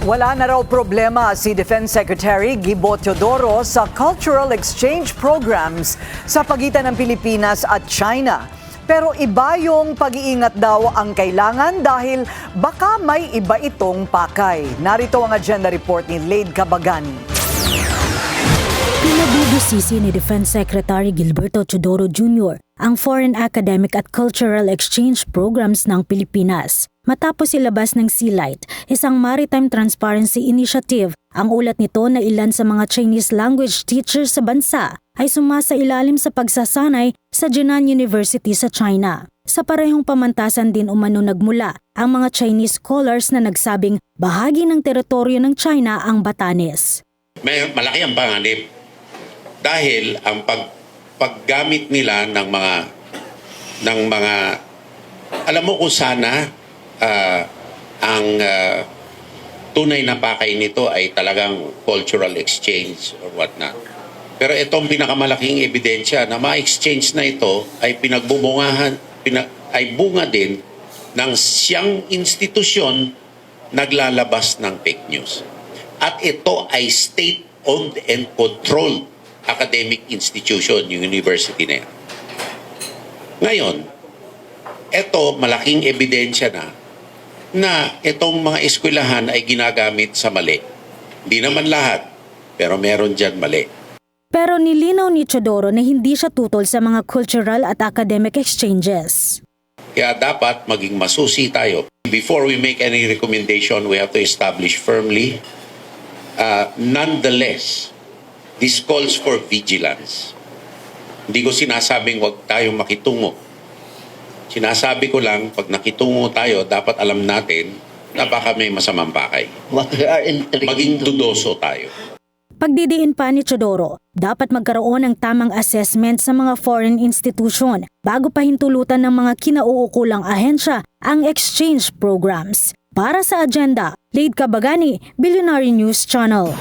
Wala na raw problema si Defense Secretary Gibo Teodoro sa cultural exchange programs sa pagitan ng Pilipinas at China. Pero iba yung pag-iingat daw ang kailangan dahil baka may iba itong pakay. Narito ang agenda report ni Lade Cabagani. Pinabubusisi ni Defense Secretary Gilberto Teodoro Jr. ang foreign academic at cultural exchange programs ng Pilipinas. Matapos ilabas ng Sealight, isang maritime transparency initiative, ang ulat nito na ilan sa mga Chinese language teachers sa bansa ay sumasailalim sa pagsasanay sa Jinan University sa China. Sa parehong pamantasan din umano nagmula ang mga Chinese scholars na nagsabing bahagi ng teritoryo ng China ang Batanes. May malaki ang panganib dahil ang paggamit nila ng mga alam mo kung sana ang tunay na pakay nito ay talagang cultural exchange or whatnot. Pero itong pinakamalaking ebidensya na ma-exchange na ito ay ay bunga din ng siyang institusyon naglalabas ng fake news. At ito ay state-owned and controlled academic institution, yung university na yan. Ngayon, ito malaking ebidensya na itong mga eskwelahan ay ginagamit sa mali. Hindi naman lahat, pero meron dyan mali. Pero nilinaw ni Teodoro na hindi siya tutol sa mga cultural at academic exchanges. Kaya dapat maging masusi tayo. Before we make any recommendation, we have to establish firmly. Nonetheless, this calls for vigilance. Hindi ko sinasabing huwag tayong makitungo. Sinasabi ko lang, pag nakitungo tayo, dapat alam natin na baka may masamang pakay. Maging dudoso tayo. Pagdidiin pa ni Teodoro, dapat magkaroon ng tamang assessment sa mga foreign institution bago pa hintulutan ng mga kinauukulang ahensya ang exchange programs. Para sa agenda, Lade Cabagani, Billionaire News Channel.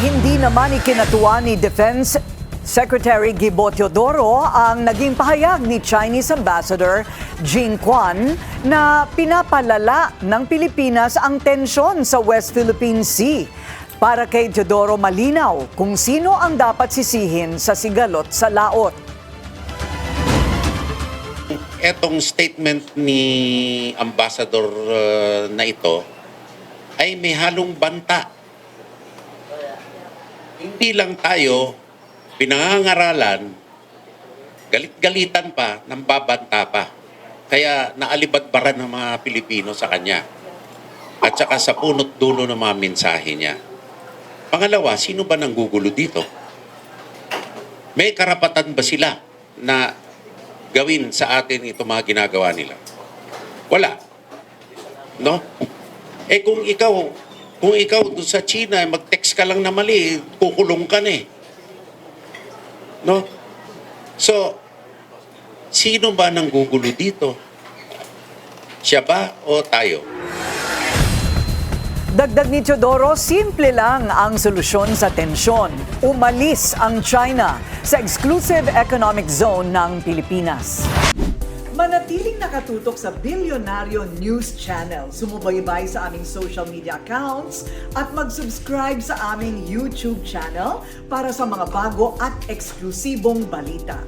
Hindi naman ikinatuwa ni Defense Secretary Gibo Teodoro ang naging pahayag ni Chinese Ambassador Jing Quan na pinapalala ng Pilipinas ang tensyon sa West Philippine Sea. Para kay Teodoro malinaw kung sino ang dapat sisihin sa sigalot sa laot. Etong statement ni Ambassador na ito ay may halong banta. Hindi lang tayo pinangangaralan, galit-galitan pa, nang babanta pa. Kaya naalibadbaran ng mga Pilipino sa kanya. At saka sa punot dulo ng mga mensahe niya. Pangalawa, sino ba nanggugulo dito? May karapatan ba sila na gawin sa atin ito mga ginagawa nila? Wala. No? Kung ikaw doon sa China, mag-text ka lang na mali, kukulong ka na eh. No? So, sino ba nanggugulo dito? Siya ba o tayo? Dagdag ni Teodoro, simple lang ang solusyon sa tensyon. Umalis ang China sa exclusive economic zone ng Pilipinas. Manatiling nakatutok sa Billionaire News Channel. Sumubaybay sa aming social media accounts at mag-subscribe sa aming YouTube channel para sa mga bago at eksklusibong balita.